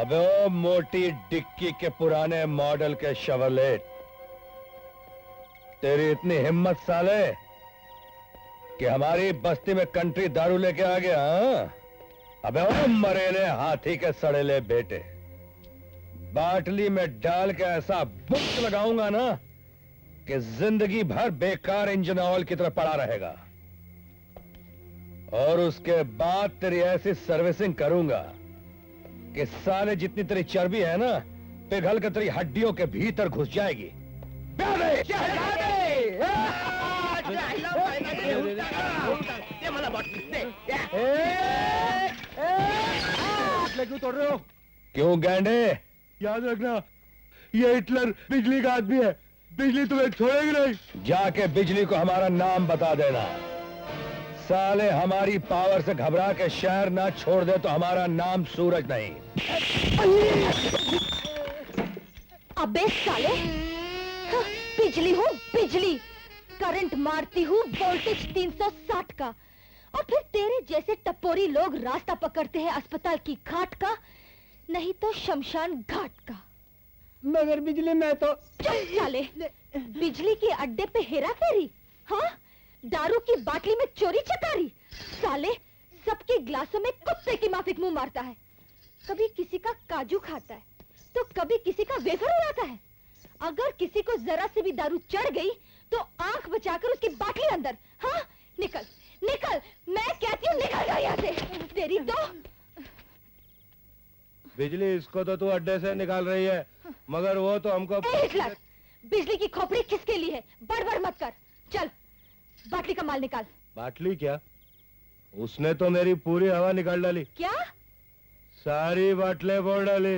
अबे ओ मोटी डिक्की के पुराने मॉडल के शेवरलेट, तेरी इतनी हिम्मत साले कि हमारी बस्ती में कंट्री दारू लेके आ गया? हाँ? अबे ओ मरेले हाथी के सड़ेले बेटे, बाटली में डाल के ऐसा बुक लगाऊंगा ना कि जिंदगी भर बेकार इंजन ऑयल की तरह पड़ा रहेगा। और उसके बाद तेरी ऐसी सर्विसिंग करूंगा कि साले जितनी तेरी चर्बी है ना, पिघल कर तेरी हड्डियों के भीतर घुस जाएगी। क्यों तोड़ रहे हो? क्यों गैंडे? याद रखना, ये हिटलर बिजली का आदमी है, बिजली तुम्हें छोड़ेगी नहीं। जाके बिजली को हमारा नाम बता देना। साले हमारी पावर से घबरा के शहर ना छोड़ दे तो हमारा नाम सूरज नहीं। अबे साले, बिजली हूँ बिजली, करंट मारती हूँ वोल्टेज 360 का। और फिर तेरे जैसे टपोरी लोग रास्ता पकड़ते हैं अस्पताल की खाट का, नहीं तो शमशान घाट का। मगर बिजली में तो चुप साले, बिजली के अड्डे पे हेरा फेरी, हाँ? दारू की बाटली में चोरी चकारी। साले सबके ग्लासों में कुत्ते की माफिक मुंह मारता है। कभी किसी का काजू खाता है तो कभी किसी का वेफर उड़ाता है। अगर किसी को जरा से भी दारू चढ़ गई तो आंख बचाकर उसकी बाटली अंदर। हाँ, निकल निकल, मैं कहती हूँ निकल जा यहाँ से। तेरी तो बिजली, इसको तो तू अड्डे से निकाल रही है, मगर वो तो हमको। हिटलर, बिजली की खोपड़ी किसके लिए है? बड़बड़ मत कर, चल बाटली का माल निकाल। बाटली क्या? उसने तो मेरी पूरी हवा निकाल डाली। क्या? सारी बाटले फोड़ डाली।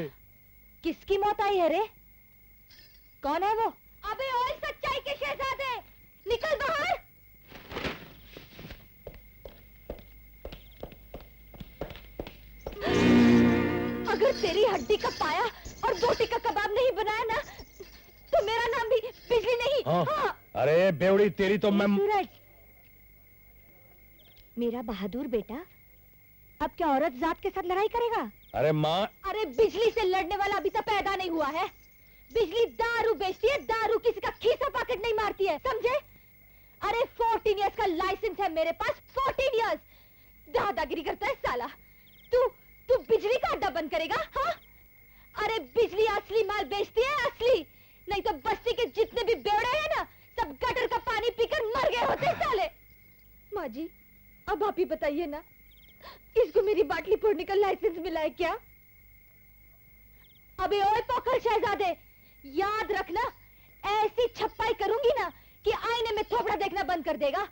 किसकी मौत आई है रे? कौन है वो? अबे ओए सच्चाई के शहजादे, निकल बाहर। अगर तेरी हड्डी का पाया और बोटी का कबाब नहीं बनाया ना, तो मेरा नाम भी बिजली नहीं। हाँ। हाँ। अरे बेवड़ी तेरी तो मैं। सूरज, मेरा बहादुर बेटा, अब क्या औरत जात के साथ लड़ाई करेगा? अरे माँ, अरे बिजली से लड़ने वाला अभी तक पैदा नहीं हुआ है। बिजली दारू बेचती है, दारू किसी का खीसा पॉकेट नहीं मारती है, समझे? अरे 14 इयर्स का लाइसेंस है मेरे पास, 14 इयर्स। दादागिरी करता है साला। तू बिजली का अड्डा बंद करेगा? हाँ? अरे बिजली असली माल बेचती है, असली। नहीं तो बस्ती के जितने भी बेवड़े हैं ना, सब गटर का पानी पीकर मर गए होते साले। माँ जी, अब आप ही बताइए ना, इसको मेरी बाटली फोड़ने का लाइसेंस मिला है क्या? अबे ओए पोखर शहजादे, याद रखना, ऐसी छप्पाई करूंगी ना कि आईने में थोपड़ा देखना बंद कर देगा।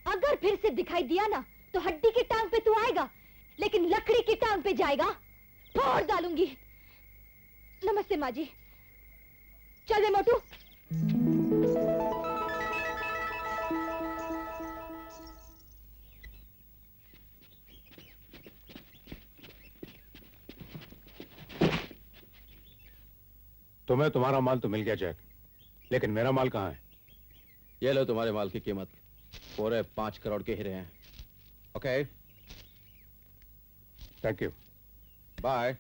अगर फिर से दिखाई दिया ना तो हड्डी की टांग पे तू आएगा, लेकिन लकड़ी की टांग पे जाएगा, फोड़ डालूंगी। नमस्ते माँ जी। चल दे मोटू। तुम्हें तुम्हारा माल तो मिल गया जैक, लेकिन मेरा माल कहाँ है? ये लो तुम्हारे माल की कीमत, पूरे 5 करोड़ के हीरे हैं। Okay, thank you, bye.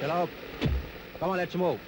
चलो, come on, let's move.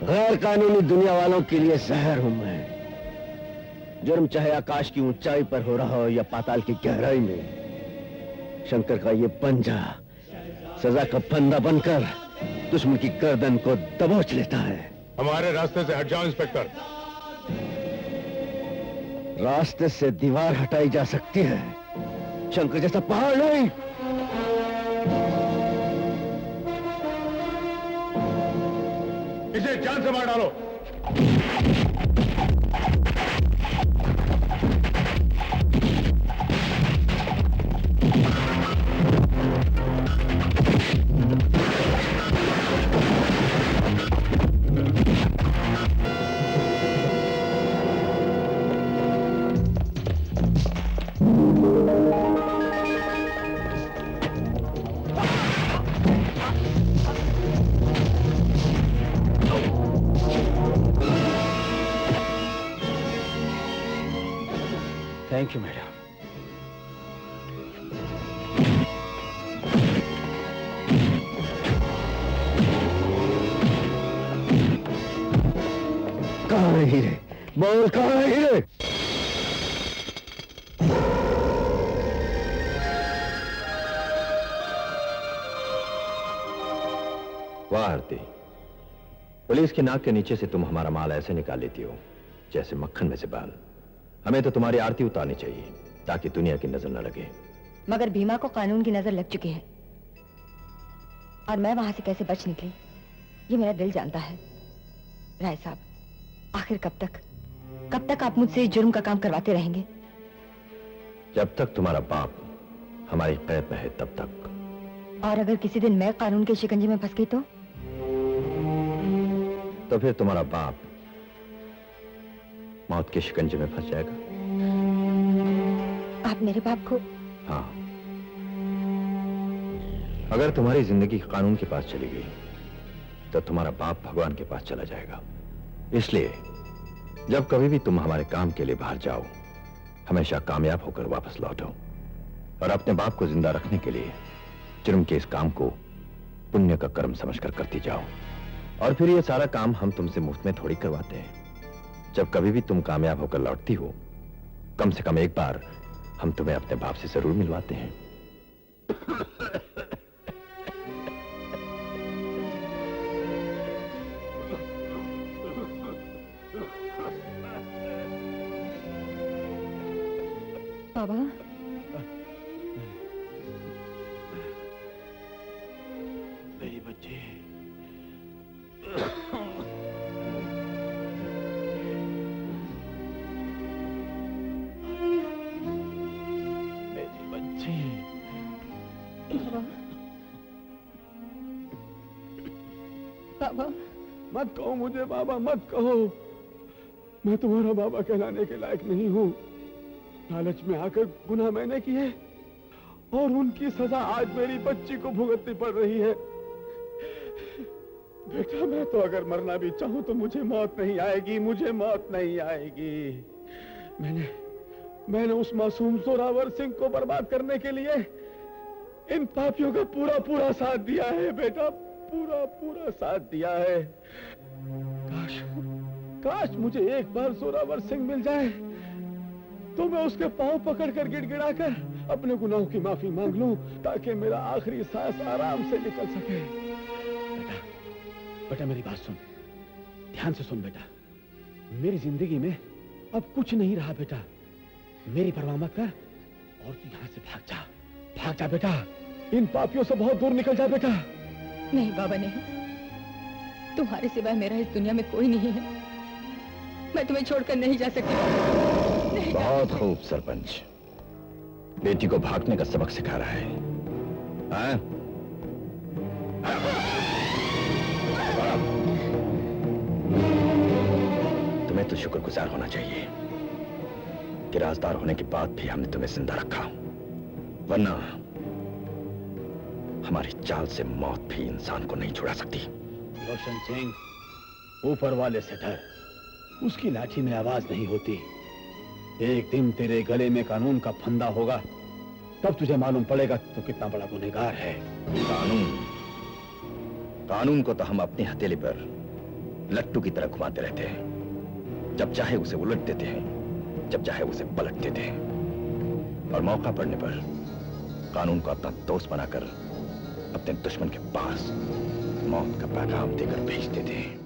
गैर कानूनी दुनिया वालों के लिए जहर हूं मैं। जुर्म चाहे आकाश की ऊंचाई पर हो रहा हो या पाताल की गहराई में, शंकर का ये पंजा सजा का फंदा बनकर दुश्मन की गर्दन को दबोच लेता है। हमारे रास्ते से हट जाओ इंस्पेक्टर। रास्ते से दीवार हटाई जा सकती है, शंकर जैसा पहाड़ नहीं। इसे जान से मार डालो। Thank you madam. कहाँ है हीरे? बोल कहाँ है हीरे? वाह आरती, पुलिस की नाक के नीचे से तुम हमारा माल ऐसे निकाल लेती हो जैसे मक्खन में से बाल। हमें तो तुम्हारी आरती उतारनी चाहिए ताकि दुनिया की नजर न लगे। मगर भीमा को कानून की नजर लग चुकी है और मैं वहां से कैसे बच निकली ये मेरा दिल जानता है। राय साहब, आखिर कब तक आप मुझसे इस जुर्म का काम करवाते रहेंगे? जब तक तुम्हारा बाप हमारी कैद में है तब तक। और अगर किसी दिन मैं कानून के शिकंजे में फंस गई तो फिर तुम्हारा बाप मौत के शिकंजे में फंस जाएगा। आप मेरे बाप को? हाँ, अगर तुम्हारी जिंदगी कानून के पास चली गई तो तुम्हारा बाप भगवान के पास चला जाएगा। इसलिए जब कभी भी तुम हमारे काम के लिए बाहर जाओ, हमेशा कामयाब होकर वापस लौटो और अपने बाप को जिंदा रखने के लिए जुर्म के इस काम को पुण्य का कर्म समझकर करती जाओ। और फिर ये सारा काम हम तुमसे मुफ्त में थोड़ी करवाते हैं। जब कभी भी तुम कामयाब होकर लौटती हो, कम से कम एक बार हम तुम्हें अपने बाप से जरूर मिलवाते हैं। बाबा, मेरी बच्ची, मेरी बच्ची। बाबा, मत कहो मुझे बाबा, मत कहो। मैं तुम्हारा बाबा कहलाने के लायक नहीं हूँ। लालच में आकर गुनाह मैंने किए और उनकी सजा आज मेरी बच्ची को भुगतनी पड़ रही है। बेटा, मैं तो अगर मरना भी चाहूं तो मुझे मौत नहीं आएगी, मुझे मौत नहीं आएगी। मैंने उस मासूम जोरावर सिंह को बर्बाद करने के लिए इन पापियों का पूरा साथ दिया है बेटा, पूरा साथ दिया है। काश मुझे एक बार जोरावर सिंह मिल जाए तो मैं उसके पांव पकड़कर गिड़गिड़ाकर अपने गुनाहों की माफी मांग लूं ताकि मेरा आखिरी सांस आराम से निकल सके। बेटा मेरी बात सुन, ध्यान से सुन बेटा। मेरी जिंदगी में अब कुछ नहीं रहा बेटा, मेरी परवाह मत कर और तू यहां से भाग जा बेटा। इन पापियों से बहुत दूर निकल जा बेटा। नहीं बाबा नहीं, तुम्हारे सिवाय मेरा इस दुनिया में कोई नहीं है। मैं तुम्हें छोड़कर नहीं जा सकती। नहीं। बहुत खूब सरपंच, बेटी को भागने का सबक सिखा रहा है। हाँ? तुम्हें तो शुक्रगुजार होना चाहिए कि राजदार होने के बाद भी हमने तुम्हें जिंदा रखा, वरना हमारी चाल से मौत भी इंसान को नहीं छुड़ा सकती। रोशन सिंह, ऊपर वाले से डर, उसकी लाठी में आवाज नहीं होती। एक दिन तेरे गले में कानून का फंदा होगा, तब तुझे मालूम पड़ेगा तो कितना बड़ा गुनहगार है। कानून को तो हम अपनी हथेली पर लट्टू की तरह घुमाते रहते हैं। जब चाहे उसे उलट देते हैं, जब चाहे उसे पलट देते हैं, और मौका पड़ने पर कानून को अपना दोस्त बनाकर अपने दुश्मन के पास मौत का पैगाम देकर भेज देते हैं।